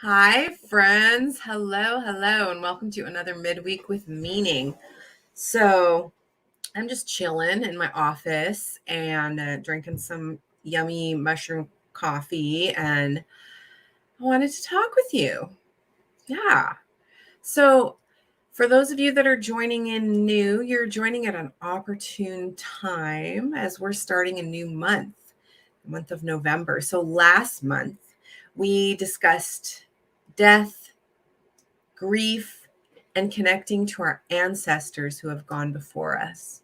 Hi, friends. Hello, and welcome to another Midweek with Meaning. So, I'm just chilling in my office and drinking some yummy mushroom coffee, and I wanted to talk with you. Yeah. So, for those of you that are joining in new, you're joining at an opportune time as we're starting a new month, the month of November. So, last month, we discussed death, grief, and connecting to our ancestors who have gone before us.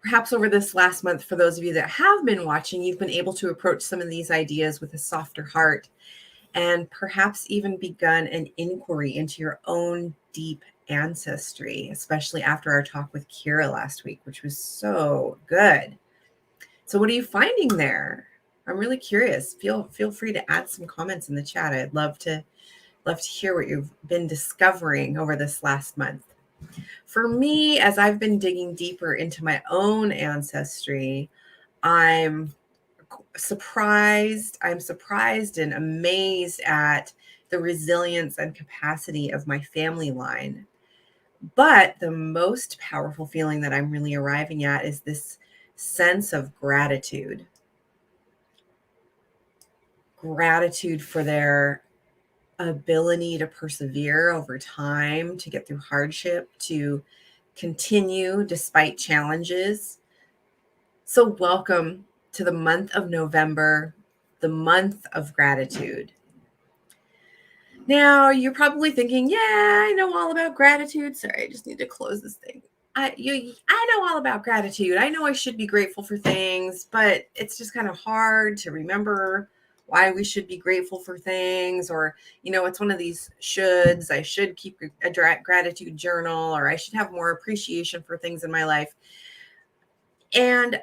Perhaps over this last month, for those of you that have been watching, you've been able to approach some of these ideas with a softer heart and perhaps even begun an inquiry into your own deep ancestry, especially after our talk with Kira last week, which was so good. So what are you finding there? I'm really curious. Feel free to add some comments in the chat. I'd love to hear what you've been discovering over this last month. For me, as I've been digging deeper into my own ancestry, I'm surprised and amazed at the resilience and capacity of my family line. But the most powerful feeling that I'm really arriving at is this sense of gratitude. Gratitude for their ability to persevere over time, to get through hardship, to continue despite challenges. So, welcome to the month of November, the month of gratitude. Now, you're probably thinking, yeah, I know all about gratitude. Sorry, I just need to close this thing. I know all about gratitude. I know I should be grateful for things, but it's just kind of hard to remember why we should be grateful for things. Or, it's one of these shoulds. I should keep a gratitude journal, or I should have more appreciation for things in my life. And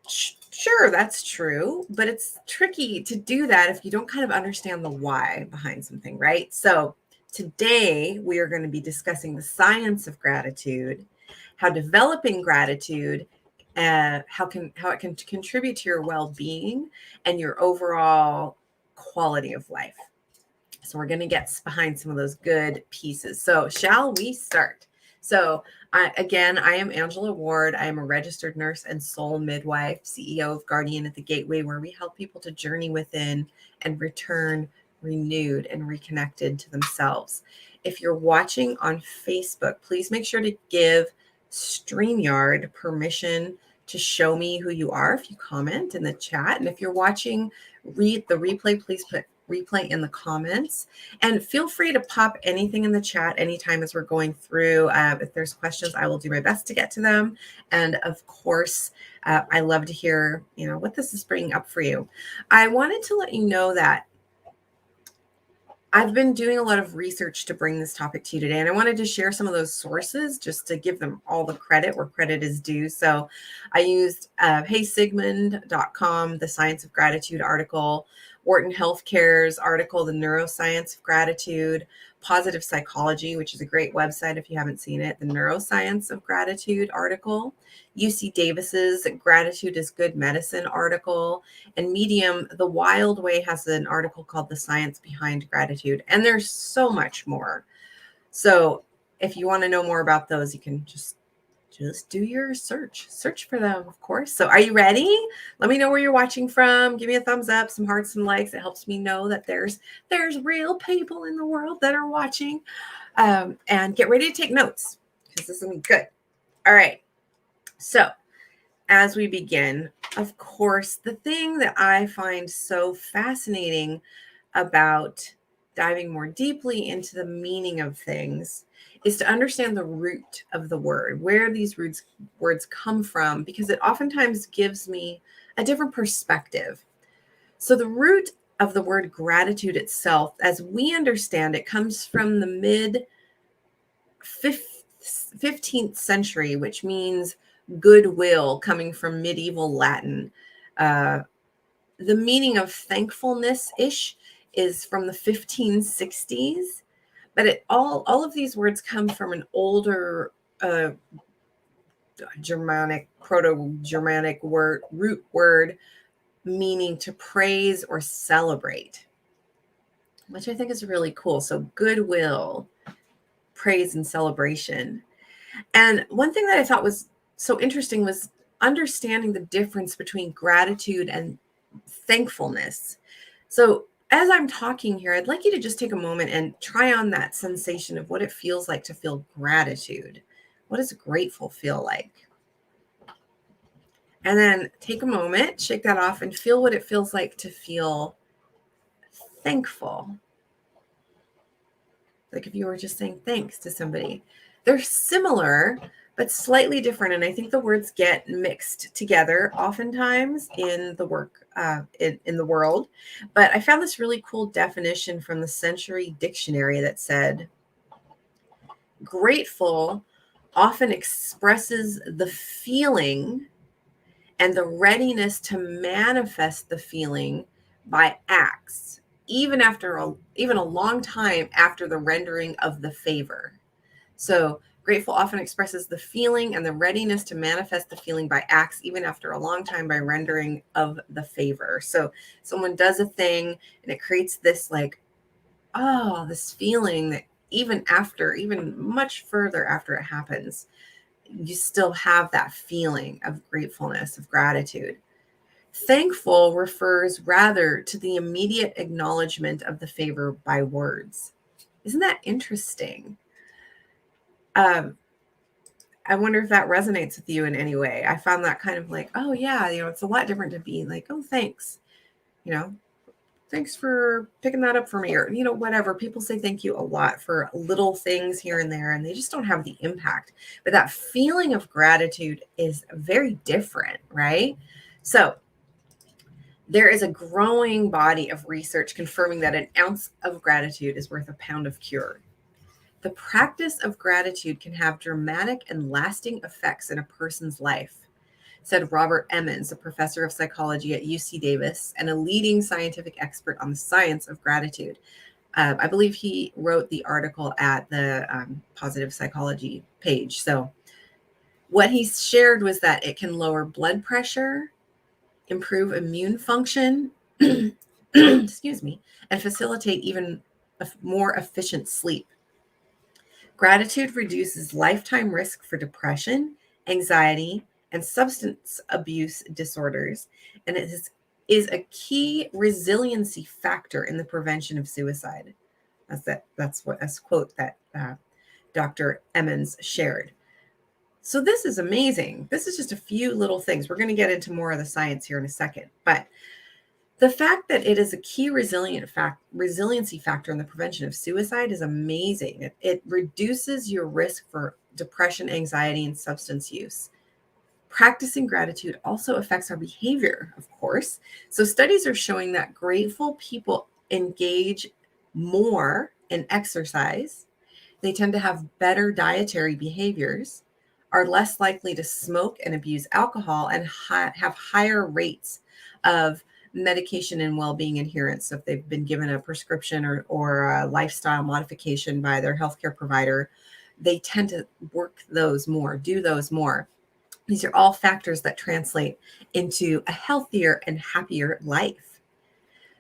sure, that's true, but it's tricky to do that if you don't kind of understand the why behind something, right? So today we are going to be discussing the science of gratitude, how developing gratitude, how it can contribute to your well-being and your overall quality of life. So we're going to get behind some of those good pieces. So shall we start? So I am Angela Ward. I am a registered nurse and soul midwife, CEO of Guardian at the Gateway, where we help people to journey within and return renewed and reconnected to themselves. If you're watching on Facebook, please make sure to give StreamYard permission to show me who you are if you comment in the chat. And if you're watching the replay, please put replay in the comments, and feel free to pop anything in the chat anytime as we're going through. If there's questions, I will do my best to get to them. And of course, I love to hear, what this is bringing up for you. I wanted to let you know that I've been doing a lot of research to bring this topic to you today, and I wanted to share some of those sources just to give them all the credit where credit is due. So I used heysigmund.com, the Science of Gratitude article, Wharton Healthcare's article, The Neuroscience of Gratitude, Positive Psychology, which is a great website if you haven't seen it, the Neuroscience of Gratitude article, UC Davis's Gratitude is Good Medicine article, and Medium, The Wild Way has an article called The Science Behind Gratitude. And there's so much more. So if you want to know more about those, you can just do your search for them, of course. So are you ready? Let me know where you're watching from. Give me a thumbs up, some hearts, some likes. It helps me know that there's real people in the world that are watching. And get ready to take notes because this is going to be good. All right. So as we begin, of course, the thing that I find so fascinating about diving more deeply into the meaning of things is to understand the root of the word, where these words come from, because it oftentimes gives me a different perspective. So the root of the word gratitude itself, as we understand it, comes from the mid 15th century, which means goodwill, coming from medieval Latin. The meaning of thankfulness-ish is from the 1560s, but all of these words come from an older Proto-Germanic root word meaning to praise or celebrate. which I think is really cool. So goodwill, praise, and celebration. And one thing that I thought was so interesting was understanding the difference between gratitude and thankfulness. So, as I'm talking here, I'd like you to just take a moment and try on that sensation of what it feels like to feel gratitude. What does grateful feel like? And then take a moment, shake that off, and feel what it feels like to feel thankful. Like if you were just saying thanks to somebody. They're similar, but slightly different. And I think the words get mixed together oftentimes in the work, in the world. But I found this really cool definition from the Century Dictionary that said, grateful often expresses the feeling and the readiness to manifest the feeling by acts, even a long time after the rendering of the favor. So grateful often expresses the feeling and the readiness to manifest the feeling by acts, even after a long time by rendering of the favor. So someone does a thing and it creates this this feeling that even much further after it happens, you still have that feeling of gratefulness, of gratitude. Thankful refers rather to the immediate acknowledgement of the favor by words. Isn't that interesting? Um, I wonder if that resonates with you in any way. I found that kind of like, oh yeah, it's a lot different to be like, oh, thanks, you know, thanks for picking that up for me, or, whatever. People say thank you a lot for little things here and there, and they just don't have the impact. But that feeling of gratitude is very different, right? So there is a growing body of research confirming that an ounce of gratitude is worth a pound of cure. The practice of gratitude can have dramatic and lasting effects in a person's life, said Robert Emmons, a professor of psychology at UC Davis and a leading scientific expert on the science of gratitude. I believe he wrote the article at the Positive Psychology page. So what he shared was that it can lower blood pressure, improve immune function, excuse me, and facilitate even a more efficient sleep. Gratitude reduces lifetime risk for depression, anxiety, and substance abuse disorders, and it is a key resiliency factor in the prevention of suicide. That's a quote that Dr. Emmons shared. So this is amazing. This is just a few little things. We're going to get into more of the science here in a second, but the fact that it is a key resiliency factor in the prevention of suicide is amazing. It reduces your risk for depression, anxiety, and substance use. Practicing gratitude also affects our behavior, of course. So studies are showing that grateful people engage more in exercise. They tend to have better dietary behaviors, are less likely to smoke and abuse alcohol, and have higher rates of medication and well-being adherence. So if they've been given a prescription or a lifestyle modification by their healthcare provider, they tend to do those more. These are all factors that translate into a healthier and happier life.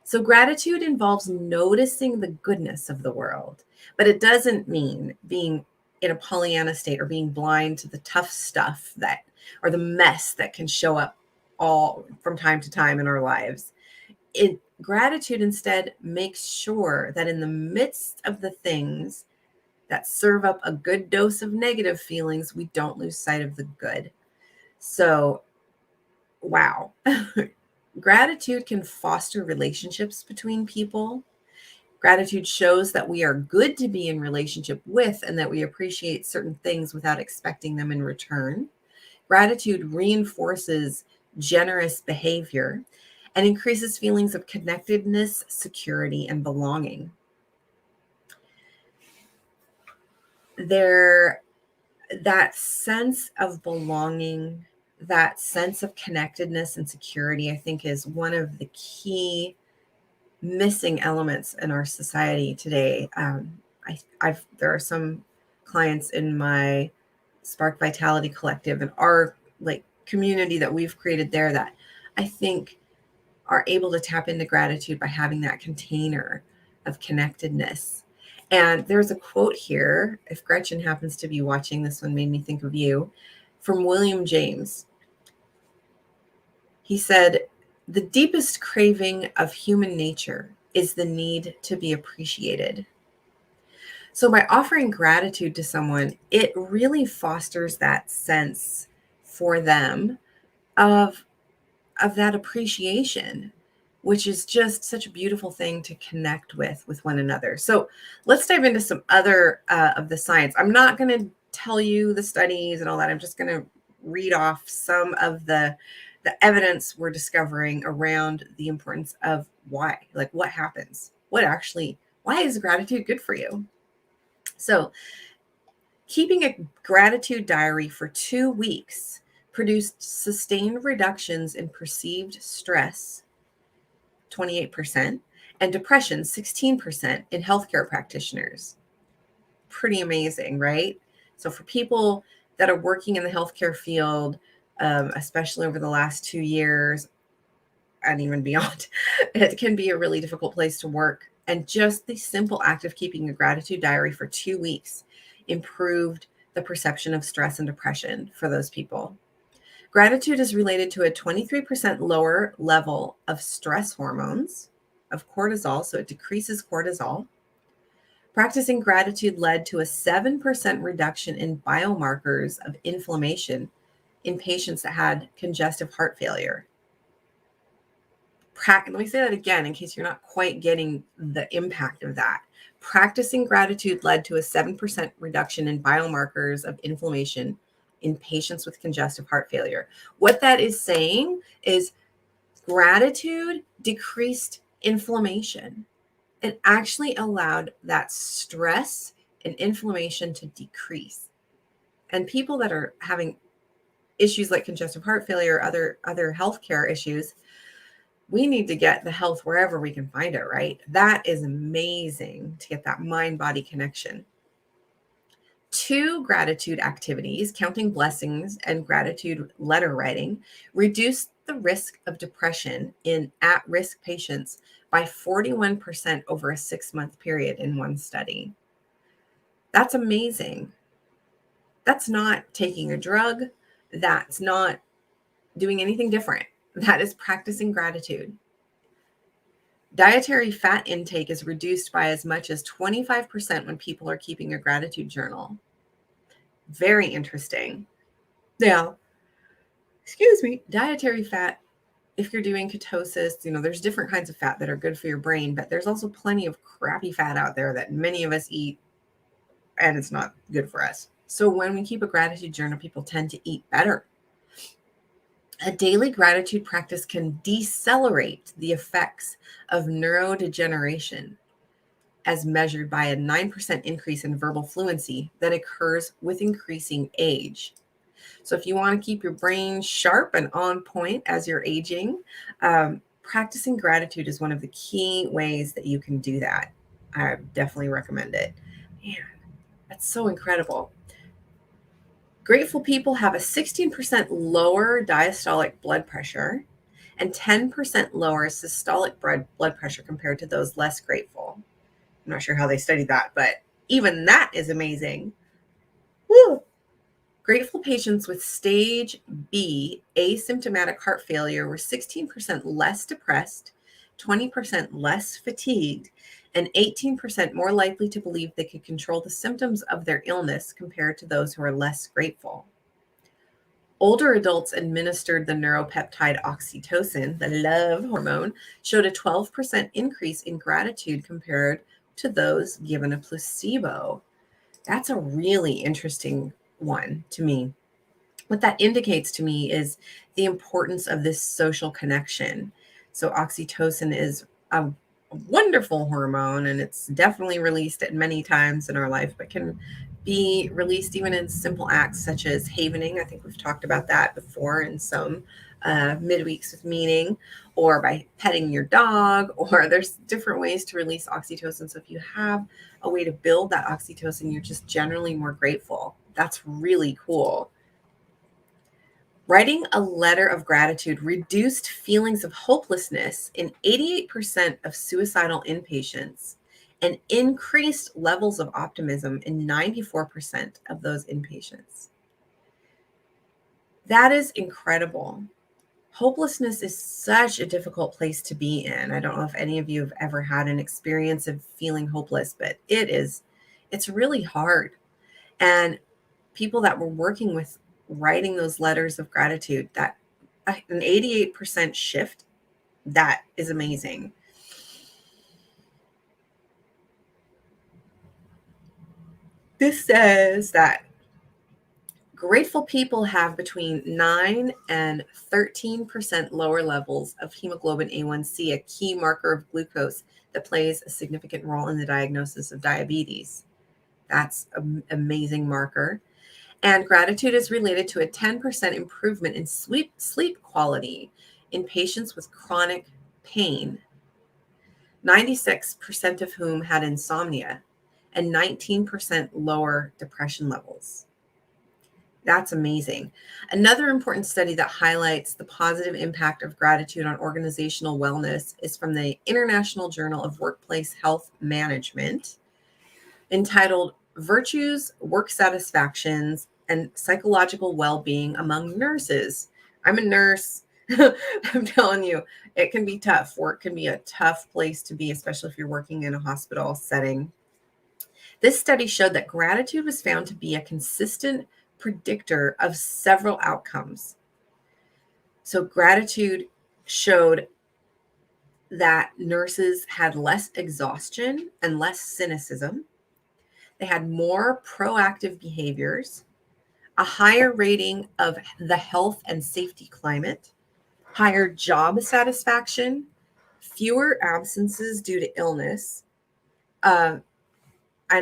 So gratitude involves noticing the goodness of the world, but it doesn't mean being in a Pollyanna state or being blind to the tough stuff or the mess that can show up all from time to time in our lives. Gratitude instead makes sure that in the midst of the things that serve up a good dose of negative feelings, we don't lose sight of the good. So, wow. Gratitude can foster relationships between people. Gratitude shows that we are good to be in relationship with and that we appreciate certain things without expecting them in return. Gratitude reinforces generous behavior and increases feelings of connectedness, security, and belonging. That sense of belonging, that sense of connectedness and security, I think, is one of the key missing elements in our society today. There are some clients in my Spark Vitality Collective and our community that we've created there that I think are able to tap into gratitude by having that container of connectedness. And there's a quote here, if Gretchen happens to be watching, this one made me think of you, from William James. He said, "The deepest craving of human nature is the need to be appreciated." So by offering gratitude to someone, it really fosters that sense for them of that appreciation, which is just such a beautiful thing to connect with one another. So let's dive into some other of the science. I'm not going to tell you the studies and all that. I'm just going to read off some of the evidence we're discovering around the importance of why, like what happens, why is gratitude good for you? So keeping a gratitude diary for 2 weeks produced sustained reductions in perceived stress, 28%, and depression, 16% in healthcare practitioners. Pretty amazing, right? So for people that are working in the healthcare field, especially over the last 2 years and even beyond, it can be a really difficult place to work. And just the simple act of keeping a gratitude diary for 2 weeks improved the perception of stress and depression for those people. Gratitude is related to a 23% lower level of stress hormones, of cortisol, so it decreases cortisol. Practicing gratitude led to a 7% reduction in biomarkers of inflammation in patients that had congestive heart failure. Let me say that again in case you're not quite getting the impact of that. Practicing gratitude led to a 7% reduction in biomarkers of inflammation in patients with congestive heart failure. What that is saying is gratitude decreased inflammation. It actually allowed that stress and inflammation to decrease. And people that are having issues like congestive heart failure, other healthcare issues, we need to get the health wherever we can find it, right? That is amazing to get that mind-body connection. 2 gratitude activities, counting blessings and gratitude letter writing, reduced the risk of depression in at-risk patients by 41% over a 6-month period in one study. That's amazing. That's not taking a drug. That's not doing anything different. That is practicing gratitude. Dietary fat intake is reduced by as much as 25% when people are keeping a gratitude journal. Very interesting. Now, excuse me, dietary fat, if you're doing ketosis, there's different kinds of fat that are good for your brain, but there's also plenty of crappy fat out there that many of us eat, and it's not good for us. So when we keep a gratitude journal, people tend to eat better. A daily gratitude practice can decelerate the effects of neurodegeneration, as measured by a 9% increase in verbal fluency that occurs with increasing age. So if you want to keep your brain sharp and on point as you're aging, practicing gratitude is one of the key ways that you can do that. I definitely recommend it. Man, that's so incredible. Grateful people have a 16% lower diastolic blood pressure and 10% lower systolic blood pressure compared to those less grateful. I'm not sure how they studied that, but even that is amazing. Woo! Grateful patients with stage B asymptomatic heart failure were 16% less depressed, 20% less fatigued, and 18% more likely to believe they could control the symptoms of their illness compared to those who are less grateful. Older adults administered the neuropeptide oxytocin, the love hormone, showed a 12% increase in gratitude compared to those given a placebo. That's a really interesting one to me. What that indicates to me is the importance of this social connection. So oxytocin is a wonderful hormone, and it's definitely released at many times in our life, but can be released even in simple acts such as havening. I think we've talked about that before in some midweeks with meaning, or by petting your dog, or there's different ways to release oxytocin. So if you have a way to build that oxytocin, you're just generally more grateful. That's really cool. Writing a letter of gratitude reduced feelings of hopelessness in 88% of suicidal inpatients and increased levels of optimism in 94% of those inpatients. That is incredible. Hopelessness is such a difficult place to be in. I don't know if any of you have ever had an experience of feeling hopeless, but it's really hard. And people that were working with writing those letters of gratitude, that an 88% shift, that is amazing. This says that grateful people have between 9 and 13% lower levels of hemoglobin A1C, a key marker of glucose that plays a significant role in the diagnosis of diabetes. That's an amazing marker. And gratitude is related to a 10% improvement in sleep quality in patients with chronic pain, 96% of whom had insomnia, and 19% lower depression levels. That's amazing. Another important study that highlights the positive impact of gratitude on organizational wellness is from the International Journal of Workplace Health Management, entitled Virtues, Work Satisfactions, and Psychological Well-Being Among Nurses. I'm a nurse. I'm telling you, it can be tough. Work can be a tough place to be, especially if you're working in a hospital setting. This study showed that gratitude was found to be a consistent predictor of several outcomes. So gratitude showed that nurses had less exhaustion and less cynicism. They had more proactive behaviors, a higher rating of the health and safety climate, higher job satisfaction, fewer absences due to illness. And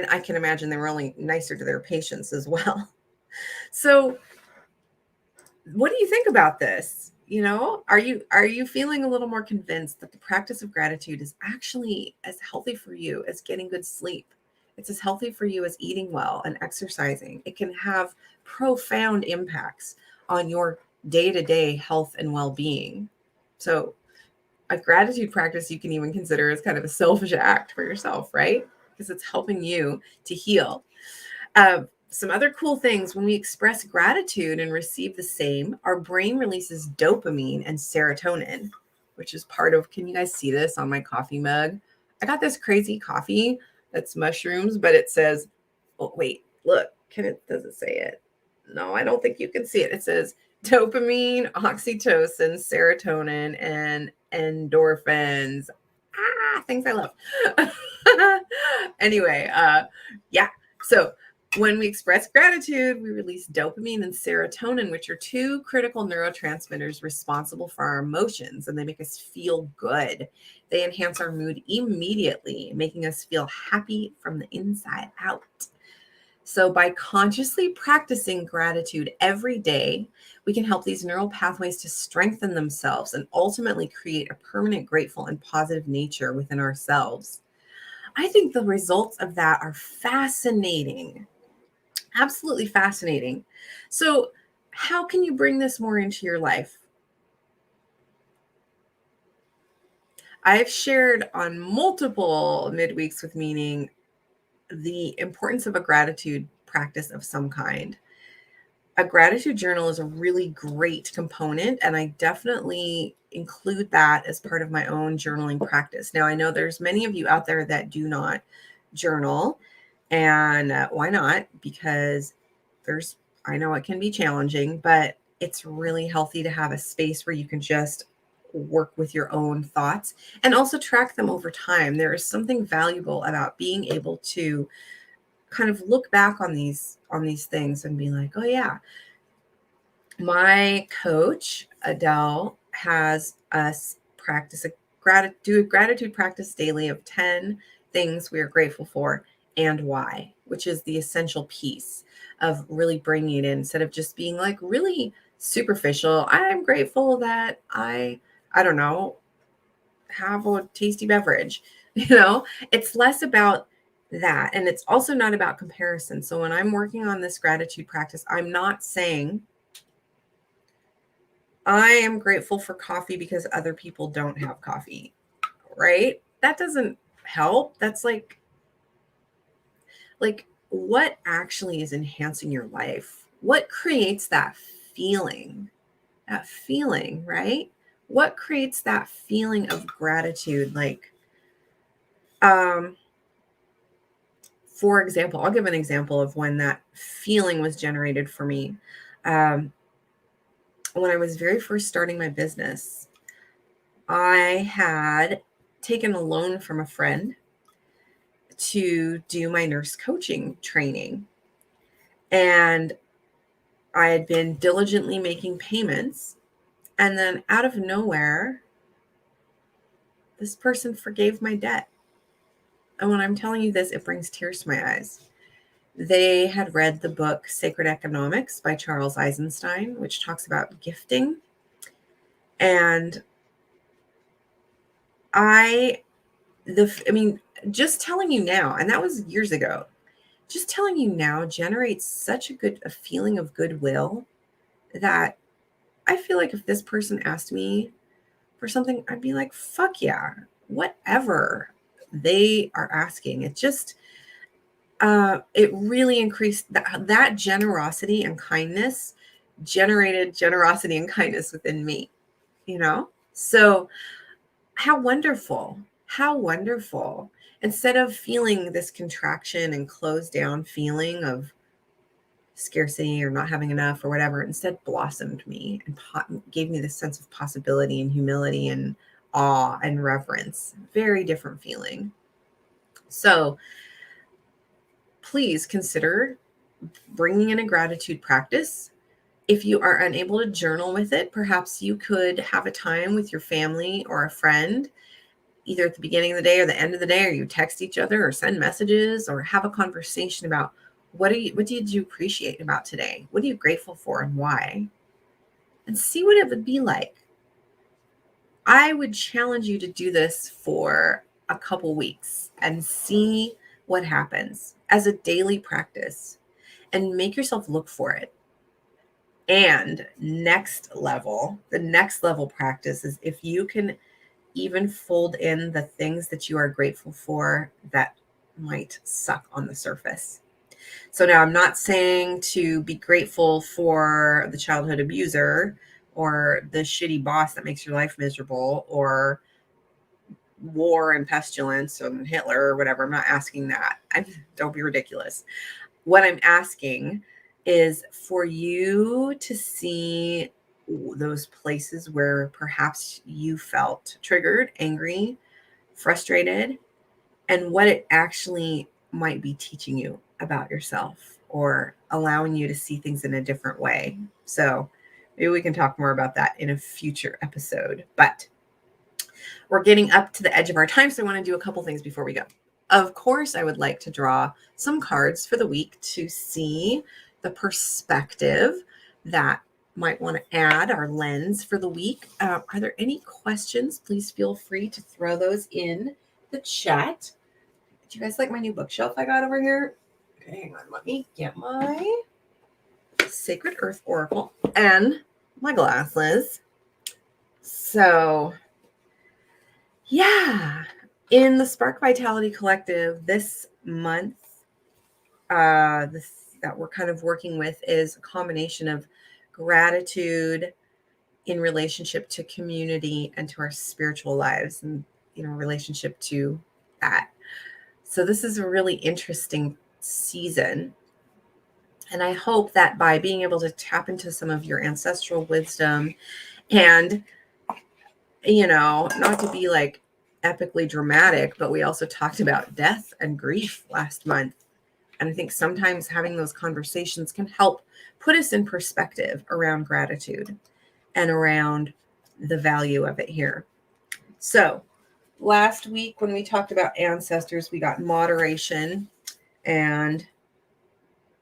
I can imagine they were only nicer to their patients as well. So what do you think about this? Are you feeling a little more convinced that the practice of gratitude is actually as healthy for you as getting good sleep? It's as healthy for you as eating well and exercising. It can have profound impacts on your day-to-day health and well-being. So a gratitude practice you can even consider as kind of a selfish act for yourself, right? Because it's helping you to heal. Some other cool things: when we express gratitude and receive the same, our brain releases dopamine and serotonin, which is part of, can you guys see this on my coffee mug? I got this crazy coffee that's mushrooms, but it says, oh, wait, look, does it say it? No, I don't think you can see it. It says dopamine, oxytocin, serotonin, and endorphins. Things I love. Anyway, yeah. So when we express gratitude, we release dopamine and serotonin, which are two critical neurotransmitters responsible for our emotions, and they make us feel good. They enhance our mood immediately, making us feel happy from the inside out. So by consciously practicing gratitude every day, we can help these neural pathways to strengthen themselves and ultimately create a permanent, grateful, and positive nature within ourselves. I think the results of that are fascinating. Absolutely fascinating. So, how can you bring this more into your life? I've shared on multiple midweeks with meaning the importance of a gratitude practice of some kind. A gratitude journal is a really great component, and I definitely include that as part of my own journaling practice. Now, I know there's many of you out there that do not journal, and why not? Because I know it can be challenging, but it's really healthy to have a space where you can just work with your own thoughts and also track them over time. There is something valuable about being able to kind of look back on these things and be like, oh yeah, my coach Adele has us practice do a gratitude practice daily of 10 things we are grateful for and why, which is the essential piece of really bringing it in instead of just being like really superficial. I'm grateful that I don't know, have a tasty beverage. It's less about that, and it's also not about comparison. So when I'm working on this gratitude practice, I'm not saying I am grateful for coffee because other people don't have coffee, right? That doesn't help. That's like Like, what actually is enhancing your life? What creates that feeling? That feeling, right? What creates that feeling of gratitude? Like, for example, I'll give an example of when that feeling was generated for me. Um, when I was very first starting my business, I had taken a loan from a friend to do my nurse coaching training. And I had been diligently making payments. And then out of nowhere, this person forgave my debt. And when I'm telling you this, it brings tears to my eyes. They had read the book Sacred Economics by Charles Eisenstein, which talks about gifting. And just telling you now, and that was years ago, just telling you now generates such a feeling of goodwill that I feel like if this person asked me for something, I'd be like, fuck yeah, whatever they are asking. It just, it really increased that generosity and kindness generated generosity and kindness within me, you know? So how wonderful, how wonderful. Instead of feeling this contraction and closed down feeling of scarcity or not having enough or whatever, instead blossomed me and gave me this sense of possibility and humility and awe and reverence. Very different feeling. So please consider bringing in a gratitude practice. If you are unable to journal with it, perhaps you could have a time with your family or a friend, either at the beginning of the day or the end of the day, or you text each other or send messages or have a conversation about what did you appreciate about today? What are you grateful for and why? And see what it would be like. I would challenge you to do this for a couple weeks and see what happens as a daily practice and make yourself look for it. And the next level practice is if you can even fold in the things that you are grateful for that might suck on the surface. So now I'm not saying to be grateful for the childhood abuser or the shitty boss that makes your life miserable or war and pestilence and Hitler or whatever. I'm not asking that. Don't be ridiculous. What I'm asking is for you to see those places where perhaps you felt triggered, angry, frustrated, and what it actually might be teaching you about yourself or allowing you to see things in a different way. So maybe we can talk more about that in a future episode. But we're getting up to the edge of our time, so I want to do a couple things before we go. Of course, I would like to draw some cards for the week to see the perspective that might want to add our lens for the week. Are there any questions? Please feel free to throw those in the chat. Do you guys like my new bookshelf I got over here? Okay, hang on. Let me get my Sacred Earth Oracle and my glasses. So, yeah. In the Spark Vitality Collective this month, that we're kind of working with is a combination of gratitude in relationship to community and to our spiritual lives and, relationship to that. So this is a really interesting season. And I hope that by being able to tap into some of your ancestral wisdom and, not to be like epically dramatic, but we also talked about death and grief last month. And I think sometimes having those conversations can help put us in perspective around gratitude and around the value of it here. So last week when we talked about ancestors, we got moderation and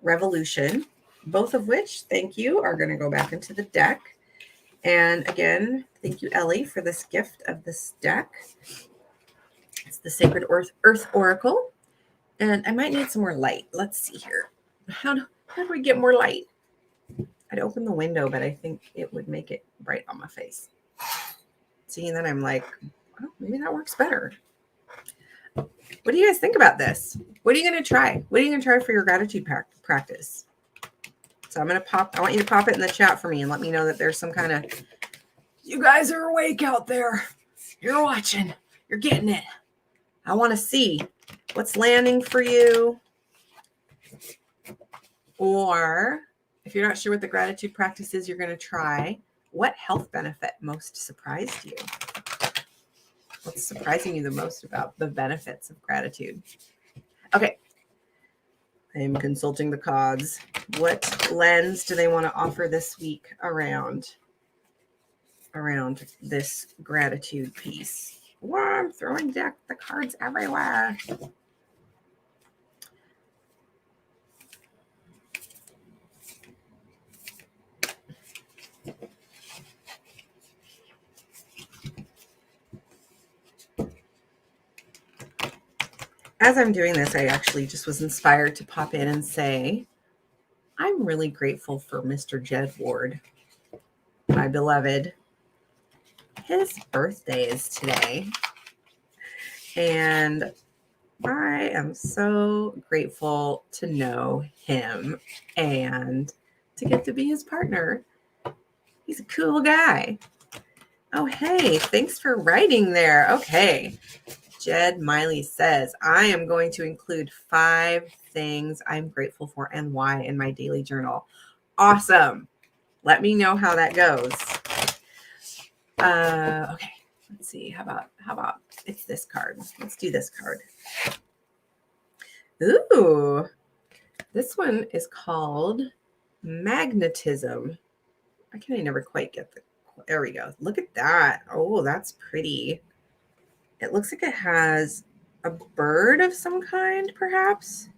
revolution, both of which, thank you, are going to go back into the deck. And again, thank you, Ellie, for this gift of this deck. It's the Sacred Earth Oracle. And I might need some more light. Let's see here. How do we get more light? I'd open the window, but I think it would make it bright on my face. See, and then I'm like, oh, maybe that works better. What do you guys think about this? What are you going to try? What are you going to try for your gratitude practice? So I want you to pop it in the chat for me and let me know that there's some kind of, you guys are awake out there. You're watching. You're getting it. I want to see what's landing for you. Or if you're not sure what the gratitude practice is you're going to try, what health benefit most surprised you? What's surprising you the most about the benefits of gratitude? Okay. I'm consulting the cards. What lens do they want to offer this week around this gratitude piece? Wow, I'm throwing the cards everywhere. As I'm doing this, I actually just was inspired to pop in and say, I'm really grateful for Mr. Jed Ward, my beloved. His birthday is today. And I am so grateful to know him and to get to be his partner. He's a cool guy. Oh, hey, thanks for writing there. Okay. Jed Miley says, I am going to include 5 things I'm grateful for and why in my daily journal. Awesome. Let me know how that goes. Okay. Let's see. How about it's this card? Let's do this card. Ooh. This one is called Magnetism. Why can I never quite get there we go. Look at that. Oh, that's pretty. It looks like it has a bird of some kind, perhaps.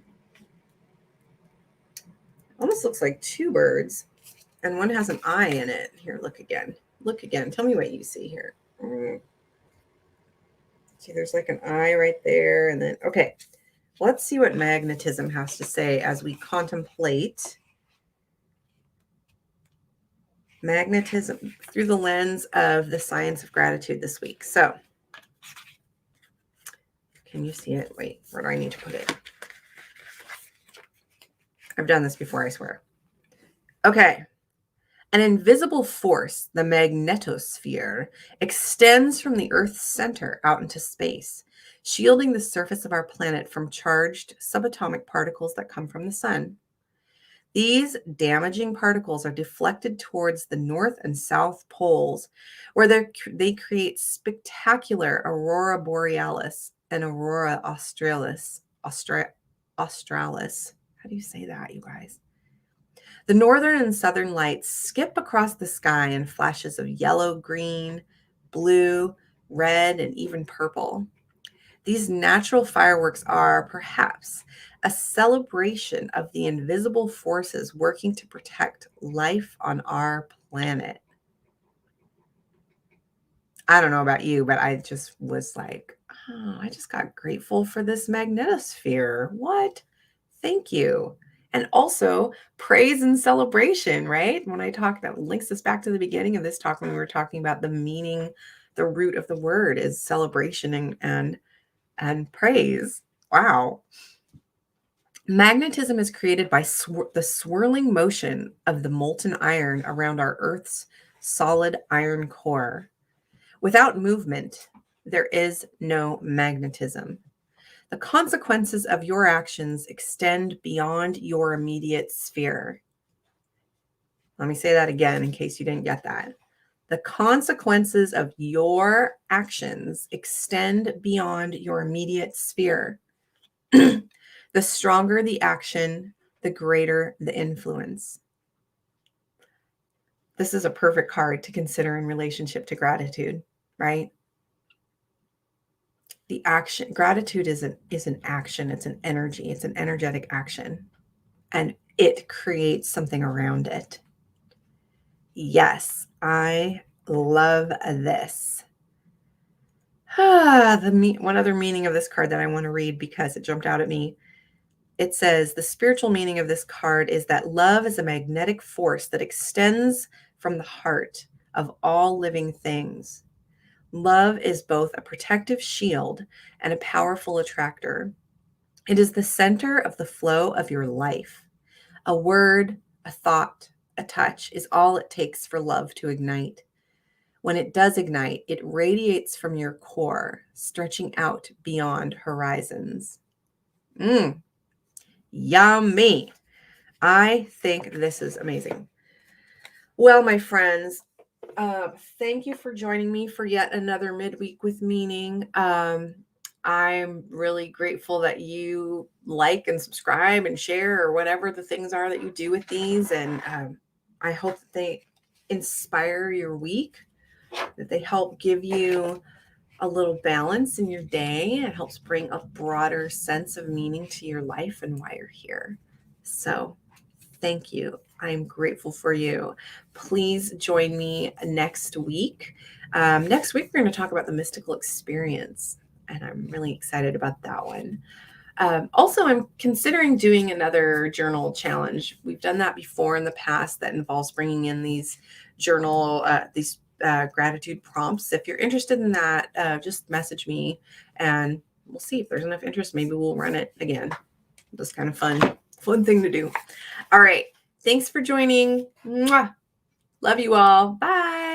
Almost looks like 2 birds, and one has an eye in it. Here, look again. Look again. Tell me what you see here. See, there's like an eye right there, and then, okay. Let's see what magnetism has to say as we contemplate magnetism through the lens of the science of gratitude this week. So, can you see it? Wait, where do I need to put it? I've done this before, I swear. Okay. An invisible force, the magnetosphere, extends from the Earth's center out into space, shielding the surface of our planet from charged subatomic particles that come from the sun. These damaging particles are deflected towards the north and south poles, where they create spectacular aurora borealis and aurora australis. Australis. How do you say that, you guys? The northern and southern lights skip across the sky in flashes of yellow, green, blue, red, and even purple. These natural fireworks are, perhaps, a celebration of the invisible forces working to protect life on our planet. I don't know about you, but I just was like, oh, I just got grateful for this magnetosphere. What? Thank you. And also praise and celebration, right? When I talk, that links us back to the beginning of this talk when we were talking about the meaning, the root of the word is celebration and praise. Wow. Magnetism is created by the swirling motion of the molten iron around our Earth's solid iron core. Without movement, there is no magnetism. The consequences of your actions extend beyond your immediate sphere. Let me say that again in case you didn't get that. The consequences of your actions extend beyond your immediate sphere. The stronger the action, the greater the influence. This is a perfect card to consider in relationship to gratitude, right? The action, gratitude is an action. It's an energy. It's an energetic action. And it creates something around it. Yes, I love this. One other meaning of this card that I want to read because it jumped out at me. It says, the spiritual meaning of this card is that love is a magnetic force that extends from the heart of all living things. Love is both a protective shield and a powerful attractor. It is the center of the flow of your life. A word, a thought, a touch is all it takes for love to ignite. When it does ignite, it radiates from your core, stretching out beyond horizons. Yummy. I think this is amazing. Well, my friends, thank you for joining me for yet another Midweek with Meaning. I'm really grateful that you like and subscribe and share or whatever the things are that you do with these. And I hope that they inspire your week, that they help give you a little balance in your day. It helps bring a broader sense of meaning to your life and why you're here. So thank you. I'm grateful for you. Please join me next week. Next week, we're going to talk about the mystical experience, and I'm really excited about that one. Also, I'm considering doing another journal challenge. We've done that before in the past that involves bringing in these gratitude prompts. If you're interested in that, just message me and we'll see if there's enough interest. Maybe we'll run it again. Just kind of fun thing to do. All right. Thanks for joining. Mwah. Love you all. Bye.